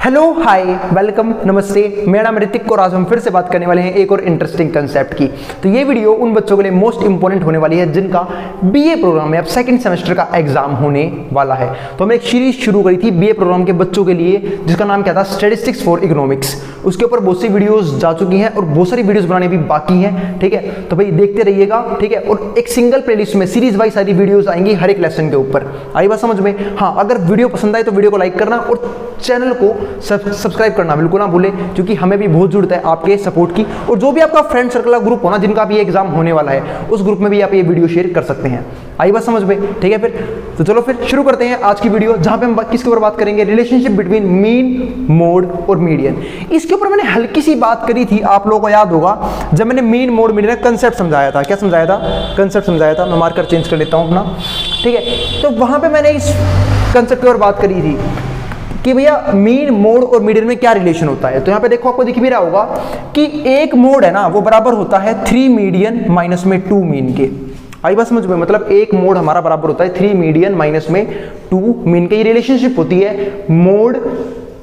Hello hi welcome नमस्ते, मेरा नाम ऋतिक और आज हम फिर से बात करने वाले हैं एक और इंटरेस्टिंग कंसेप्ट की। तो ये वीडियो उन बच्चों के लिए मोस्ट इंपॉर्टेंट होने वाली है जिनका बीए प्रोग्राम में अब सेकंड सेमेस्टर का एग्जाम होने वाला है। तो हमने एक सीरीज शुरू करी थी बीए प्रोग्राम के बच्चों के लिए जिसका नाम क्या था, स्टैटिस्टिक्स फॉर इकोनॉमिक्स। उसके ऊपर बहुत सी वीडियोज जा चुकी हैं और बहुत सारी वीडियोज बनाने भी बाकी हैं, ठीक है। तो भाई देखते रहिएगा, ठीक है। और एक सिंगल प्लेलिस्ट में सीरीज वाइज सारी वीडियोज आएंगी हर एक लेसन के ऊपर। आई बात समझ में? हाँ, अगर वीडियो पसंद आए तो वीडियो को लाइक करना और चैनल को सब्सक्राइब करना बिल्कुल ना भूले, क्योंकि हमें भी बहुत जरूरत है आपके सपोर्ट की। और जो भी आपका फ्रेंड सर्कल का ग्रुप हो ना, जिनका भी एग्जाम होने वाला है, उस ग्रुप में भी आप ये वीडियो शेयर कर सकते हैं। आई बात समझ में? ठीक है फिर तो चलो फिर शुरू करते हैं आज की वीडियो, जहां पे हम किसके ऊपर बात करेंगे, रिलेशनशिप बिटवीन मीन, मोड और मीडियन। इसके ऊपर मैंने हल्की सी बात करी थी, आप लोगों को याद होगा, जब मैंने मीन, मोड, मीडियन का कंसेप्ट समझाया था। क्या समझाया था? कंसेप्ट समझाया था। मैं मार्कर चेंज कर लेता हूं अपना, ठीक है। तो वहां पे मैंने इस कंसेप्ट के ऊपर बात करी थी कि भैया मीन, मोड और मीडियन में क्या रिलेशन होता है। तो यहाँ पे देखो, आपको दिख भी रहा होगा कि एक मोड है ना, वो बराबर होता है 3 मीडियन माइनस में 2 मीन के। आई बात समझ में? मतलब एक मोड हमारा बराबर होता है 3 मीडियन माइनस में 2 मीन के। ये रिलेशनशिप होती है मोड,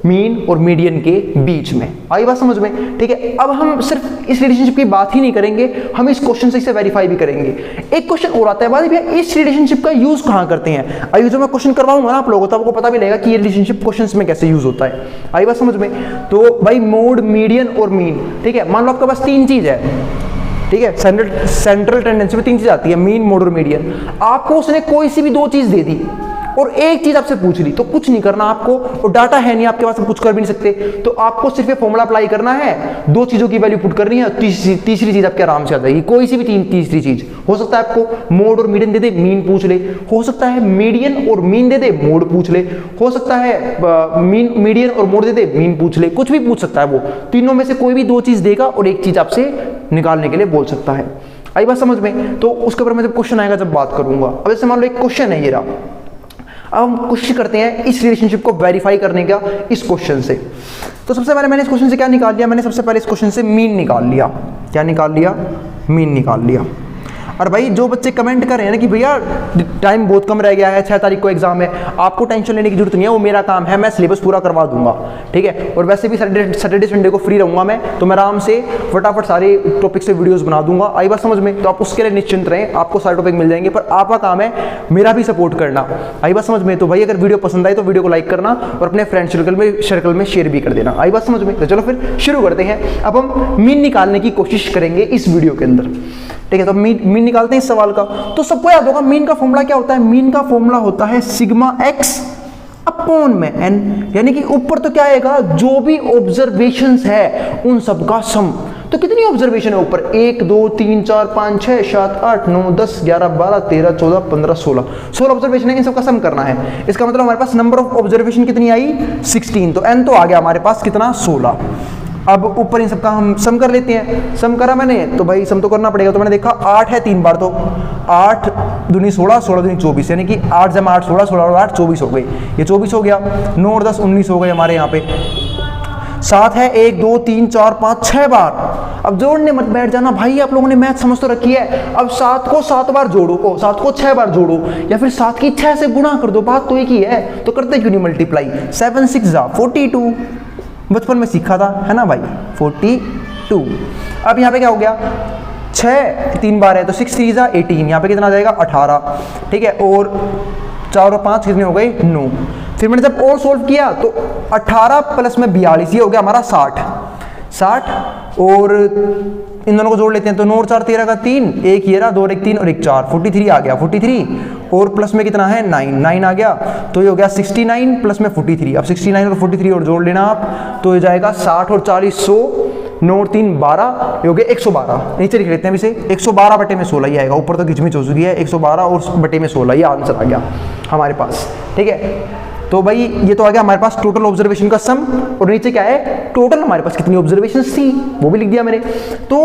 मीन और मीडियन के बीच में। आई बात समझ में? ठीक है। अब हम सिर्फ इस रिलेशनशिप की बात ही नहीं करेंगे, हम इस क्वेश्चन से इसे वेरीफाई भी करेंगे। एक क्वेश्चन और आता है बाद भैया, इस रिलेशनशिप का यूज कहां करते हैं। अभी जो मैं क्वेश्चन करवाऊंगा ना आप लोगों को, तब आपको पता भी लगेगा कि ये रिलेशनशिप क्वेश्चंस में कैसे यूज होता है। आई बात समझ में? तो भाई मोड, मीडियन और मीन, ठीक है। मान लो आपके पास 3 चीज है, ठीक है। सेंट्रल टेंडेंसी में 3 चीज आती है, मीन, मोड और मीडियन। आपको उसने कोई सी भी 2 चीज दे दी और एक चीज आपसे पूछ ली, तो कुछ नहीं करना आपको, और डाटा है नहीं आपके पास, आप कुछ कर भी नहीं सकते। तो आपको सिर्फ ये फॉर्मूला अप्लाई करना है, 2 चीजों की वैल्यू पुट करनी है, तीसरी चीज आपके आराम से आ जाएगी। कोई सी भी तीसरी चीज हो सकता है, आपको मोड और मीडियन दे दे, मीन पूछ ले। हो सकता है मीडियन और मीन दे दे, मोड पूछ ले। हो सकता है मीडियन और मोड दे दे, मीन पूछ ले। कुछ भी पूछ सकता है वो, तीनों में से कोई भी 2 चीज देगा और एक चीज आपसे निकालने के लिए बोल सकता है। आई बात समझ में? तो उसके ऊपर मैं जब क्वेश्चन आएगा जब बात करूंगा। अब जैसे मान लो एक क्वेश्चन है ये रहा, अब हम कोशिश करते हैं इस रिलेशनशिप को वेरीफाई करने का इस क्वेश्चन से। तो सबसे पहले मैंने इस क्वेश्चन से क्या निकाल लिया, मैंने सबसे पहले इस क्वेश्चन से मीन निकाल लिया। क्या निकाल लिया? मीन निकाल लिया। और भाई जो बच्चे कमेंट कर रहे हैं ना कि भैया टाइम बहुत कम रह गया है, 6 तारीख को एग्जाम है, आपको टेंशन लेने की जरूरत नहीं है, वो मेरा काम है, मैं सिलेबस पूरा करवा दूंगा, ठीक है। और वैसे भी सैटरडे संडे को फ्री रहूंगा मैं, तो मैं आराम से फटाफट सारे टॉपिक से वीडियोस बना दूंगा। आई बात समझ में? तो आप उसके लिए निश्चिंत रहें, आपको सारे टॉपिक मिल जाएंगे, पर आपका काम है मेरा भी सपोर्ट करना। आई बात समझ में? तो भाई अगर वीडियो पसंद आए तो वीडियो को लाइक करना और अपने फ्रेंड सर्कल में शेयर भी कर देना। आई बात समझ में? तो चलो फिर शुरू करते हैं। अब हम मीन निकालने की कोशिश करेंगे इस वीडियो के अंदर, ठीक है। तो मीन निकालते हैं इस सवाल का। तो सबको याद होगा मीन का फॉर्मूला क्या होता है। मीन का फॉर्मूला होता है सिग्मा एक्स अपॉन में एन, यानी कि ऊपर तो क्या आएगा, जो भी ऑब्जर्वेशंस है उन सब का सम। तो कितनी ऑब्जर्वेशन है ऊपर? 1 2 3 4 5 6 7 8 9 10 11 12 13 14 15 16 ऑब्जर्वेशन है, इन सब का सम करना है। इसका मतलब हमारे पास नंबर ऑफ ऑब्जर्वेशन कितनी आई? 16। तो एन तो आ गया हमारे पास कितना? 16। अब ऊपर इन सबका हम सम कर लेते हैं। सम करा मैंने, तो भाई सम तो करना पड़ेगा। तो मैंने देखा 8 है 3 बार, तो 8 दूनी 16, 16 दूनी 24, यानी कि 8 जमा 8 16, 16 और 8 24 हो गई। ये 24 हो गया। 9 और 10 19 हो गए हमारे यहाँ पे। 7 है 1 2 3 4 5 6 बार। अब जोड़ने मत बैठ जाना भाई, आप लोगों ने मैथ समझ तो रखी है। अब 7 को 7 बार जोड़ो, 7 को 6 बार जोड़ो, या फिर 7 की 6 से गुणा कर दो, बात तो एक ही है। तो करते क्यों नहीं मल्टीप्लाई? 7 6 42, बचपन में सीखा था, है ना भाई, 42। अब यहाँ पे क्या हो गया, 6 3 बार है तो 6 3 18, यहाँ पे कितना आ जाएगा? 18, ठीक है। और 4 और 5 कितने हो गए? 9। फिर मैंने जब और सोल्व किया तो 18 प्लस में 42, ये हो गया हमारा 60। और इन दोनों को जोड़ लेते हैं, तो 9 और 4 13 का 3, एक ये रहा, 2 और 1 3 और 1 4, 43 आ गया। 43 और प्लस में कितना है? 9 आ गया। तो ये हो गया 69 प्लस में 43। अब 69 और 43 और जोड़ लेना आप, तो ये जाएगा 60 और 40 100, 9 और 3 12, ये हो गया 112। नीचे लिख लेते हैं इसे, 112 बटे में 16 ही आएगा। ऊपर तो घिचमिच हो चुकी है, 112 और बटे में 16, ये आंसर आ गया हमारे पास, ठीक है। तो भाई ये तो आ गया हमारे पास टोटल ऑब्जर्वेशन का सम, और नीचे क्या है, टोटल हमारे पास कितनी ऑब्जर्वेशन थी वो भी लिख दिया मैंने। तो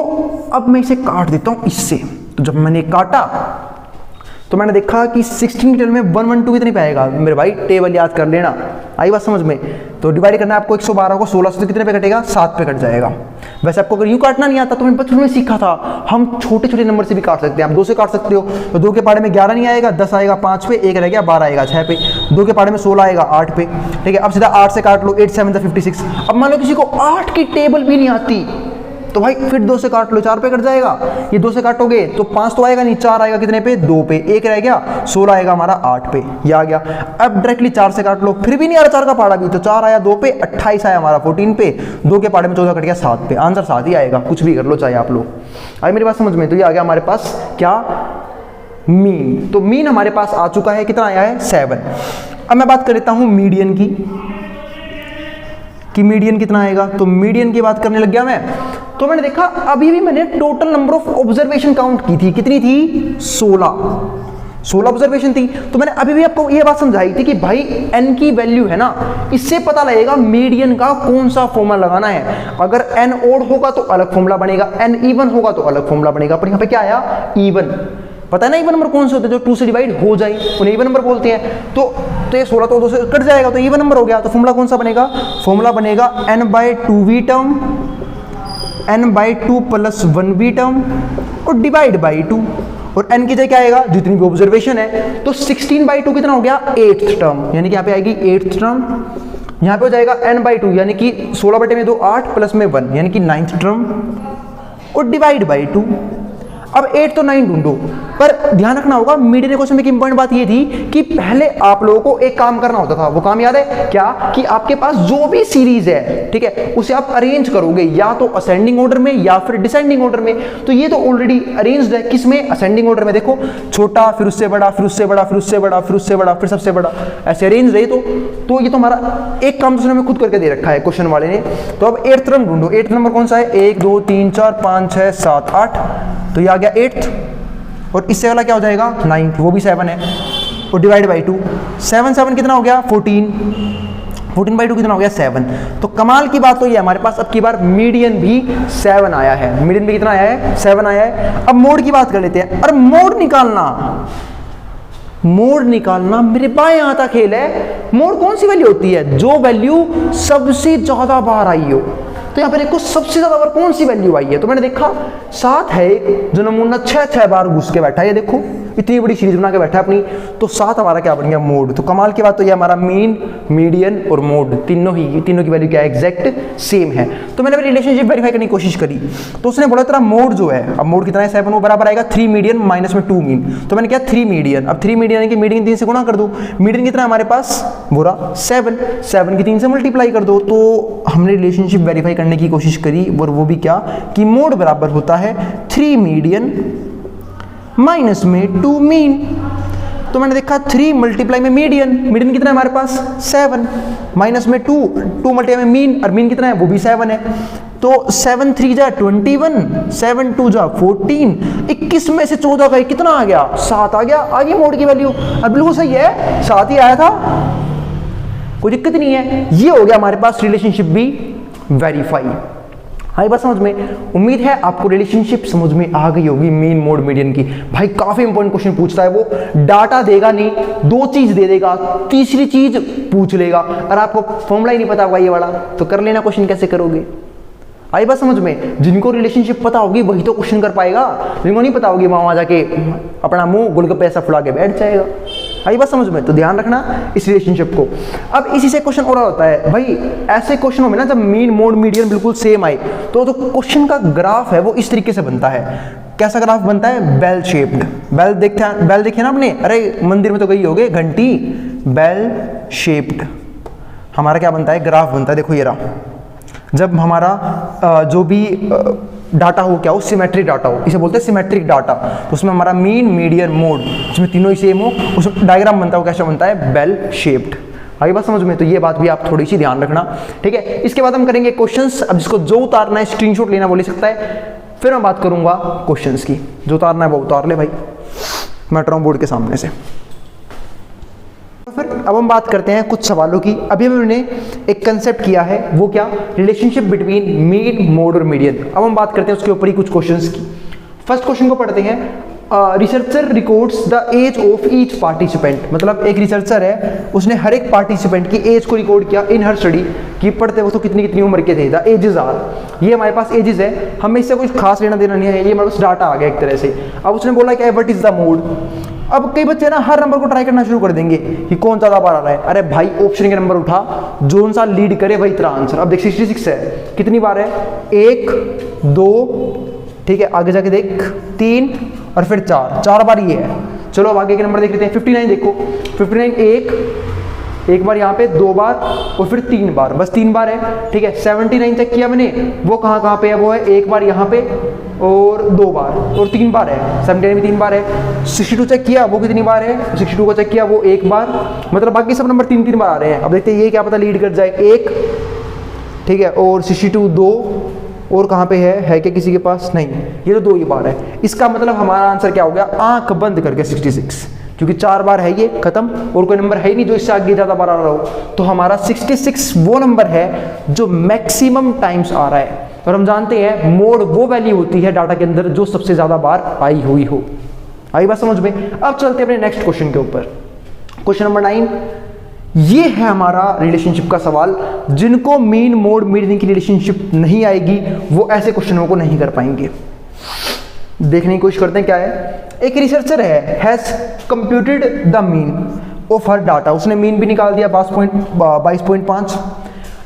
अब मैं इसे काट देता हूं इससे। तो जब मैंने काटा तो मैंने देखा कि 16 की टेबल में 1 1 2 कितने पे आएगा मेरे भाई, टेबल याद कर लेना, आई बात समझ में। तो डिवाइड करना है आपको 112 को 16 से, तो कितने पे कटेगा, 7 पे कट जाएगा। वैसे आपको अगर यूं काटना नहीं आता तो मैंने बचपन में सीखा था, हम छोटे छोटे नंबर से भी काट सकते हैं। आप 2 से काट सकते हो, तो 2 के पाड़े में 11 नहीं आएगा, 10 आएगा 5 पे, 1 रह गया 12 आएगा 6 पे, 2 के पाड़े में 16 आएगा 8 पे, ठीक है। अब सीधा 8 से काट लो, 8 7 56। अब मान लो किसी को 8 की टेबल भी नहीं आती, तो भाई फिर 2 से काट लो, 4 पे कट जाएगा। ये 2 से काटोगे तो 5 तो आएगा नहीं, 4 आएगा कितने पे, 2 पे, 1 रह गया, 16 आएगा हमारा 8 पे, ये आ गया। अब डायरेक्टली 4 से काट लो, फिर भी नहीं आ रहा 4 का पाड़ा भी, तो 4 आया 2 पे, 28 आया हमारा 14 पे, 2 के पाड़े में 14 कट गया 7 पे, आंसर 7 ही आएगा, कुछ भी कर लो चाहे आप लोग। आई मेरी बात समझ में। तो ये आ गया हमारे पास क्या, मीन। तो मीन हमारे पास आ चुका है, कितना आया है, 7। अब मैं बात कर लेता हूं मीडियन की, कि मीडियन कितना आएगा। तो मीडियन की बात करने लग गया मैं, तो मैंने देखा अभी भी मैंने total number of observation count की थी, कितनी थी, 16 ऑब्जर्वेशन थी। तो मैंने अभी भी आपको ये बात समझाई थी कि भाई n की वैल्यू है ना, इससे पता लगेगा मीडियन का कौन सा फॉर्मूला लगाना है। अगर n ओड होगा तो अलग फॉर्मूला बनेगा, n इवन होगा तो अलग फॉर्मूला बनेगा। पर यहाँ पे क्या आया, इवन। पता है ना इवन नंबर कौन से होते हैं, जो 2 से डिवाइड हो जाए उन्हें इवन नंबर बोलते हैं। तो ये 16 तो 2 से कट जाएगा, तो इवन नंबर हो गया। तो फॉर्मूला कौन सा बनेगा, फॉर्मूला बनेगा n/2v term, n/2 + 1v term और डिवाइड बाई 2। और n की जगह क्या आएगा, जितनी भी ऑब्जर्वेशन है। तो 16/2 कितना हो गया, 8th टर्म, यानी कि यहाँ पे आएगी 8th टर्म। यहाँ पे हो जाएगा n/2 यानी कि 16/2 8 प्लस में 1 यानी कि 9th टर्म और डिवाइड बाई 2। अब 8 तो 9 ढूंढो, पर ध्यान रखना होगा मीडियन क्वेश्चन में एक इंपॉर्टेंट बात ये थी कि पहले आप लोगों को एक काम करना होता था। वो काम याद है क्या, कि आपके पास जो भी सीरीज है, ठीक है, उसे आप अरेंज करोगे या तो असेंडिंग ऑर्डर में या फिर डिसेंडिंग ऑर्डर में। तो ये तो ऑलरेडी अरेंज्ड है, किसमें, असेंडिंग ऑर्डर में। देखो छोटा, फिर उससे बड़ा, फिर उससे बड़ा, फिर उससे बड़ा, फिर उससे बड़ा, फिर सबसे बड़ा, ऐसे अरेंज रही। तो ये तो हमारा एक काम दूसरे में खुद करके दे रखा है क्वेश्चन वाले ने। तो अब 8th टर्म ढूंढो। 8th नंबर कौन सा है, 1 2 3 4 5 6 7 8, तो ये आ गया 8th। और इससे वाला क्या हो जाएगा, 9th, वो भी 7 है और डिवाइड बाई 2। 7 कितना हो गया, 14। 14/2 कितना हो गया, 7। तो कमाल की बात तो ये हमारे पास अब की बार मीडियन भी 7 आया है। मीडियन भी कितना आया है, 7 आया है। अब मोड की बात कर लेते हैं। अरे मोड निकालना मेरे बाएं हाथ का खेल है। मोड कौन सी वैल्यू होती है, जो वैल्यू सबसे ज्यादा बार आई हो। तो यहाँ पे देखो सबसे ज्यादा बार कौन सी वैल्यू आई है। तो मैंने देखा 7 है जो नमूना 6 बार घुस के बैठा है। ये देखो इतनी बड़ी सीरीज बना के बैठा है अपनी। तो 7 हमारा क्या बन गया, मोड। तो कमाल की बात तो ये हमारा मीन, मीडियन और मोड तीनों की वैल्यू क्या है, एग्जैक्ट सेम है। तो मैंने रिलेशनशिप वेरीफाई करने की कोशिश करी, तो उसने बोला तेरा मोड जो है, अब मोड कितना है 7, वो बराबर आएगा 3 मीडियन माइनस में 2 मीन। तो मैंने क्या 3 मीडियन, अब 3 मीडियन की मीडियन 3 से गुणा कर दो। मीडियन कितना हमारे पास, बुरा 7 की 3 से मल्टीप्लाई कर दो। तो हमने रिलेशनशिप वेरीफाई करने की कोशिश करी, और वो भी क्या, कि मोड बराबर होता है 3 मीडियन माइनस में 2 मीन। तो मैंने देखा 3 मल्टीप्लाई में मीडियन कितना है हमारे पास 7, माइनस में 2 मल्टीप्लाई में मीन, और मीन कितना है, वो भी 7 है। तो 7 3 जा 21, 7 2 जा 14, 21 में से 14 का कितना आ गया, 7 आ गया। आगे मोड की वैल्यू अब बिल्कुल सही है, 7 ही आया था, कोई दिक्कत नहीं है। ये हो गया हमारे पास रिलेशनशिप भी वेरीफाई। हाँ बात समझ में। उम्मीद है आपको रिलेशनशिप समझ में आ गई होगी मीन, मोड, मीडियन की। भाई काफी इंपॉर्टेंट क्वेश्चन पूछता है वो, डाटा देगा नहीं, 2 चीज दे देगा, तीसरी चीज पूछ लेगा। और आपको फॉर्मूला ही नहीं पता होगा ये वाला, तो कर लेना, क्वेश्चन कैसे करोगे। आई बात समझ में। जिनको रिलेशनशिप पता होगी वही तो क्वेश्चन कर पाएगा, जिनको नहीं पता होगी वहां जाके अपना मुंह गोलगप्पे ऐसा फुला के बैठ जाएगा। आई बात समझ में। तो ध्यान रखना इस रिलेशनशिप को। अब इसी से क्वेश्चन और होता है भाई, ऐसे क्वेश्चनों में ना जब मीन, मोड, मीडियन बिल्कुल सेम आए तो क्वेश्चन का ग्राफ है वो इस तरीके से बनता है। कैसा ग्राफ बनता है, बेल शेप्ड। बेल देखिए ना आपने, अरे मंदिर में तो गई होगे घंटी, बेल शेप्ड हमारा क्या बनता है, ग्राफ बनता है। देखो ये रहा, जब हमारा जो भी डाटा हो, क्या हो, सिमेट्रिक डाटा हो, इसे बोलते हैं सिमेट्रिक डाटा। तो उसमें हमारा मीन, मीडियन, मोड, उसमें तीनों ही सेम हो, उसमें डायग्राम बनता है, वो कैसा बनता है, बेल शेप्ड। आगे बात समझ में। तो ये बात भी आप थोड़ी सी ध्यान रखना, ठीक है। इसके बाद हम करेंगे क्वेश्चंस। अब जिसको जो उतारना है स्क्रीनशॉट लेना वो ले सकता है, फिर मैं बात करूंगा क्वेश्चंस की। जो उतारना है वो उतार ले भाई, मैं हट रहा हूं बोर्ड के सामने से। फिर अब हम बात करते हैं कुछ सवालों की। अभी मैंने एक कंसेप्ट किया है, वो क्या, रिलेशनशिप बिटवीन मीन, मोड और मीडियन। अब हम बात करते हैं उसके ऊपर ही कुछ क्वेश्चंस की। फर्स्ट क्वेश्चन को पढ़ते हैं। Researcher records the age of each participant, मतलब एक रिसर्चर है, उसने हर एक पार्टिसिपेंट की एज को रिकॉर्ड किया इन हर स्टडी कि पढ़ते वक्त तो कितनी कितनी उम्र के थे। द एजेस आर, ये हमारे पास एजेस है, हमें इससे कुछ खास लेना देना नहीं है, ये हमारे पास डाटा आ गया एक तरह से। अब उसने बोला कि व्हाट इज द मोड। अब कई बच्चे ना हर नंबर को ट्राई करना शुरू कर देंगे कि कौन ज़्यादा बार आ रहा है। अरे भाई ऑप्शन के नंबर उठा, जो सा लीड करे वही तेरा आंसर। अब देख 66 है, कितनी बार है, 1 2, ठीक है, आगे जाके देख 3 और फिर 4 बार ये है। चलो अब आगे के नंबर देख लेते हैं। 59 देखो, 59 एक बार यहाँ पे, 2 बार और फिर 3 बार, बस 3 बार है, ठीक है। 79 चेक किया मैंने, वो कहाँ पे है, वो है 1 बार यहाँ पे और 2 बार और 3 बार है। 79 में 3 बार है। 62 चेक किया, वो कितनी बार है, 62 को चेक किया, वो 1 बार, मतलब बाकी सब नंबर 3 बार आ रहे हैं। अब देखते हैं ये क्या पता लीड कर जाए, 1, ठीक है, और 62 2, और कहाँ पे है क्या किसी के पास, नहीं, ये तो 2 ही बार है। इसका मतलब हमारा आंसर क्या हो गया, आंख बंद करके 66, क्योंकि 4 बार है ये, खत्म, और कोई नंबर है ही नहीं जो इससे आगे ज़्यादा बार आ रहा हो। तो हमारा 66 वो नंबर है जो मैक्सिमम टाइम्स आ रहा है। और हम जानते हैं मोड वो वैल्यू होती है डाटा के अंदर जो सबसे ज़्यादा बार आई हुई हो। आई बात समझ में। अब चलते हैं अपने नेक्स्ट क्वेश्चन के ऊपर। क्वेश्चन नंबर 9, ये है हमारा रिलेशनशिप का सवाल। जिनको मीन मोड मीडियन की रिलेशनशिप नहीं आएगी वो ऐसे क्वेश्चनों को नहीं कर पाएंगे। देखने की कोशिश करते हैं क्या है। एक रिसर्चर है, has computed the mean of her data, उसने मीन भी निकाल दिया 22.5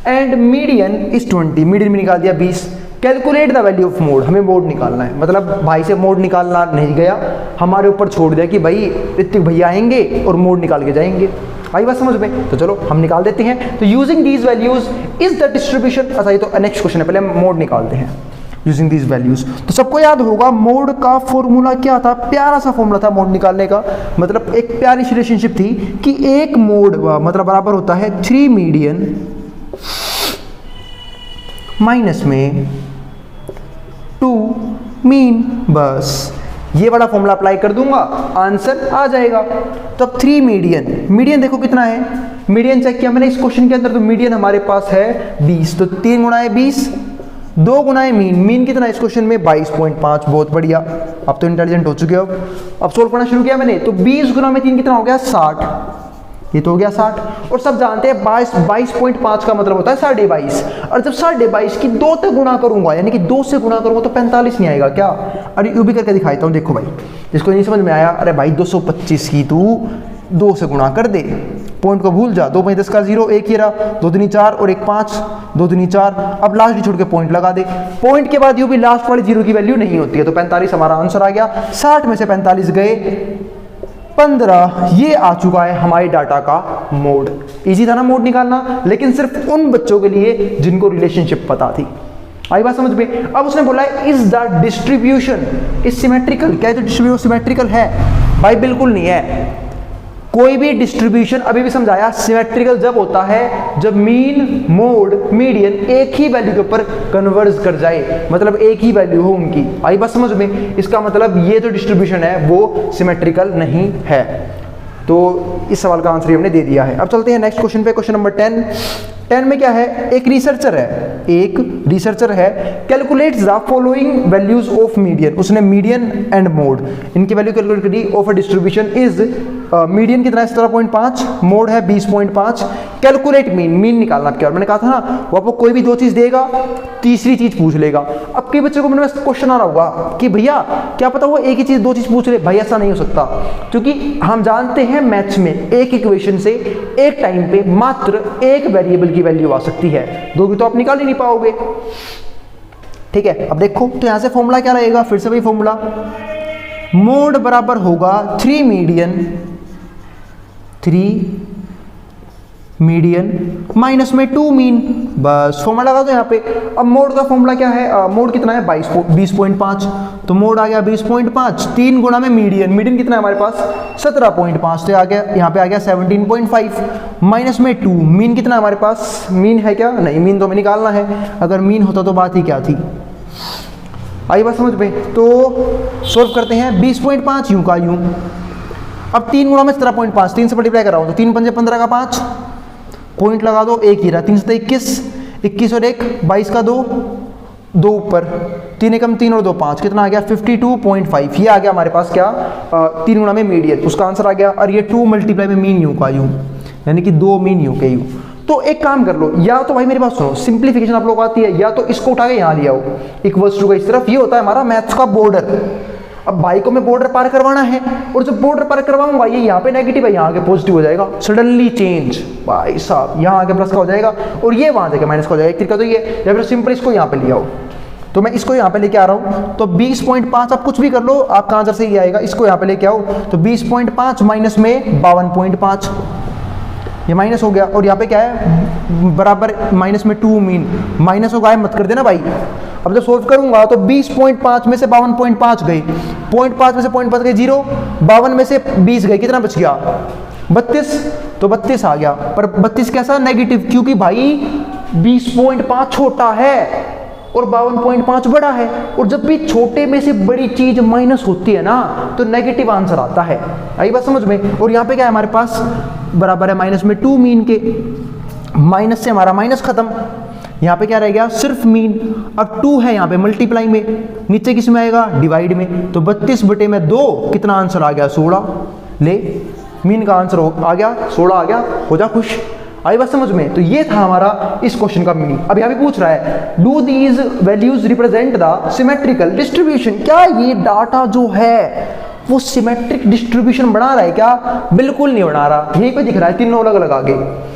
एंड मीडियन इज 20, मीडियन भी निकाल दिया 20। Calculate the value of mode, हमें मोड निकालना है, मतलब भाई से मोड निकालना नहीं गया, हमारे ऊपर छोड़ दिया कि भाई ऋतिक भैया आएंगे और मोड निकाल के जाएंगे। आई बात समझ में। तो चलो हम निकाल देते हैं। तो using these values is the distribution, अच्छा ये तो नेक्स्ट क्वेश्चन है, पहले हम मोड निकालते हैं यूजिंग दीज वैल्यूज। तो सबको याद होगा मोड का फॉर्मूला क्या था, प्यारा सा फॉर्मूला था मोड निकालने का, मतलब एक प्यारी सी रिलेशनशिप थी कि एक मोड मतलब बराबर होता है 3 मीडियन माइनस में 2 मीन। बस ये वाला फॉर्मूला अप्लाई कर दूंगा, आंसर आ जाएगा। तो अब 3 मीडियन, मीडियन देखो कितना है, मीडियन चेक किया मैंने इस क्वेश्चन के अंदर, तो मीडियन हमारे पास है 20, तो 3 गुना है 20, 2 गुना है मीन, मीन कितना है इस क्वेश्चन में 22.5, बहुत बढ़िया। अब तो इंटेलिजेंट हो चुके हो। अब सोल्व करना शुरू किया मैंने, तो 20 गुना में 3 कितना हो गया 60, ये तो हो गया 60। और सब जानते हैं 22.5 का मतलब होता है 22.5, और जब 22.5 की 2 से गुणा करूंगा, यानी कि 2 से गुणा करूंगा तो 45 नहीं आएगा क्या। अरे यूं भी करके दिखाता हूँ, देखो भाई, जिसको नहीं समझ में आया, अरे भाई 225 की तू 2 से गुणा कर दे, पॉइंट को भूल जा, 2 5 10 का 0, 1 ही रहा, 2 3 4 और 1 5, 2 3 4। अब लास्ट ही छोड़ के पॉइंट लगा दे, पॉइंट के बाद यूं भी लास्ट वाली 0 की वैल्यू नहीं होती है, तो 45 हमारा आंसर आ गया। 60 में से 45 गए, 15, ये आ चुका है हमारे डाटा का मोड। इजी था ना मोड निकालना, लेकिन सिर्फ उन बच्चों के लिए जिनको रिलेशनशिप पता थी। आई बात समझ में। अब उसने बोला है is the distribution is symmetrical, क्या तो डिस्ट्रीब्यूशन सिमेट्रिकल है? भाई बिल्कुल नहीं है। कोई भी डिस्ट्रीब्यूशन, अभी भी समझाया, सिमेट्रिकल जब होता है जब मीन मोड मीडियन एक ही वैल्यू के ऊपर कन्वर्ज कर जाए, मतलब एक ही वैल्यू हो उनकी। आई बात समझ में। इसका मतलब ये जो डिस्ट्रीब्यूशन है वो सिमेट्रिकल नहीं है। तो इस सवाल का आंसर हमने दे दिया है। अब चलते हैं नेक्स्ट क्वेश्चन पे, क्वेश्चन नंबर 10 में क्या है, एक रिसर्चर है, calculates the following values of median, उसने मीडियन एंड मोड इनकी वैल्यू कैलकुलेट करी of a distribution is median कितना है 17.5, मोड है 20.5। कैलकुलेट मीन निकालना क्या, मैंने कहा था ना वो आपको कोई भी 2 चीज देगा, तीसरी चीज पूछ लेगा। अब कई बच्चों को मेरे पास क्वेश्चन आ रहा होगा कि भैया क्या पता वो एक ही चीज 2 चीज पूछ ले। भाई ऐसा नहीं हो सकता, क्योंकि हम जानते हैं मैथ्स में एक इक्वेशन से एक टाइम पे मात्र एक वेरिएबल की वैल्यू आ सकती है, 2 की तो आप निकाल ही नहीं पाओगे। ठीक है, अब देखो तो यहां से फॉर्मूला क्या रहेगा, फिर से वही फॉर्मूला, मोड बराबर होगा 3 मीडियन माइनस में 2 मीन। बस फॉर्मूला लगा दो यहाँ पे। अब मोड का फॉर्मूला क्या है, मोड कितना है 20.5, तो मोड आ गया 20.5, 3 गुना में मीडियन कितना है हमारे पास 17.5, तो आ गया यहाँ पे आ गया 17.5 माइनस में 2, मीन कितना है हमारे पास, मीन है क्या, नहीं, मीन तो हमें निकालना है, अगर मीन होता तो बात ही क्या थी। आई बात समझ में। तो सोल्व करते हैं, 20.5 यूं का यूं, अब 3 गुणा में 17.5, 3 से मल्टीप्लाई कर रहा हूँ तो 3 पंजे 15 का 5, पॉइंट लगा दो, 1 ही रहा, 3 से 21 और 1 22 का 2, 2 ऊपर, 3 एकम 3 और 2 5, कितना आ गया 52.5। ये आ गया हमारे पास क्या 3 गुणा में मीडियन, उसका आंसर आ गया। और ये 2 मल्टीप्लाई में मीन यू का यू, यानी कि 2 मीन यू के यू। तो एक काम कर लो, या तो भाई मेरी बात सुनो, सिंप्लीफिकेशन आप लोगों को आती है, या तो इसको उठा के यहाँ लिया हो इक्वल्स टू का इस तरफ, ये होता है हमारा मैथ्स का बॉर्डर। अब भाई को मैं बॉर्डर पार करवाना है, और जब बॉर्डर पार करवाऊंगा ये यहाँ पे नेगेटिव है, यहाँ आके पॉजिटिव हो जाएगा, सडनली चेंज भाई साहब, यहाँ आके प्लस का हो जाएगा और ये वहां जाके माइनस का हो जाएगा। एक तरीका तो ये, या फिर सिंपल इसको यहाँ पे लिया हो, तो मैं इसको यहाँ पे लेके आ रहा हूँ, तो 20.5 आप कुछ भी कर लो, आपका आंसर सही आएगा। इसको यहाँ पे लेके आओ तो 20.5 माइनस में 52.5, ये माइनस हो गया, और यहाँ पे क्या है बराबर माइनस में 2 मीन, माइनस हो गायब मत कर देना भाई। अब जब सोल्व करूंगा तो 20.5 में से 52.5 गई, 0.5 में से 0.5 गई 0, 52 में से 20 गई, कितना बच गया 32, तो 32 आ गया। पर 32 कैसा नेगेटिव, क्योंकि भाई 20.5 छोटा है और 52.5 बड़ा है, और जब भी छोटे में से बड़ी चीज माइनस होती है ना तो नेगेटिव आंसर आता है। आई बात समझ में। और यहाँ पे क्या है हमारे पास बराबर है माइनस में 2 मीन के, माइनस से हमारा माइनस खत्म, यहाँ पे क्या रह गया सिर्फ मीन। अब 2 है यहाँ पे मल्टीप्लाई में, नीचे किस में आएगा डिवाइड में, तो 32 बटे में 2, कितना आंसर आ गया 16। ले मीन का आंसर आ गया 16 आ गया, हो जा खुश। आई बात समझ में। तो ये था हमारा इस क्वेश्चन का मीनिंग। अब यहाँ पे पूछ रहा है do these values represent the symmetrical distribution, क्या ये डाटा जो है वो सिमेट्रिक डिस्ट्रीब्यूशन बना रहा है क्या? बिल्कुल नहीं बना रहा, यही पे दिख रहा है तीनों अलग अलग आगे।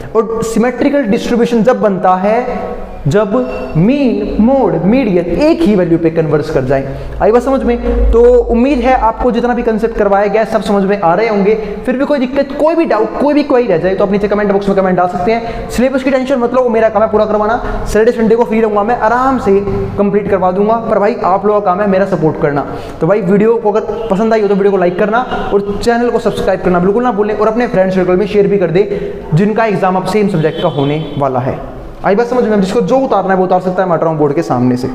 और सिमेट्रिकल डिस्ट्रीब्यूशन जब बनता है जब मीन मोड मीडियन एक ही वैल्यू पे कन्वर्स कर जाए। आई बात समझ में। तो उम्मीद है आपको जितना भी कंसेप्ट करवाया गया सब समझ में आ रहे होंगे। फिर भी कोई दिक्कत, कोई भी डाउट, कोई भी क्वेरी रह जाए तो आप नीचे कमेंट बॉक्स में कमेंट डाल सकते हैं। सिलेबस की टेंशन मतलब वो मेरा काम है पूरा करवाना, सैटरडे संडे को फ्री रहूंगा, मैं आराम से कंप्लीट करवा दूंगा। पर भाई आप लोगों का काम है मेरा सपोर्ट करना। तो भाई वीडियो को अगर पसंद आई हो तो वीडियो को लाइक करना और चैनल को सब्सक्राइब करना बिल्कुल ना भूलें, और अपने फ्रेंड सर्कल में शेयर भी कर दे जिनका एग्जाम अब सेम सब्जेक्ट का होने वाला है। आई बात समझ में। जिसको जो उतारना है वो उतार सकता है, मैं हट रहा हूं बोर्ड के सामने से।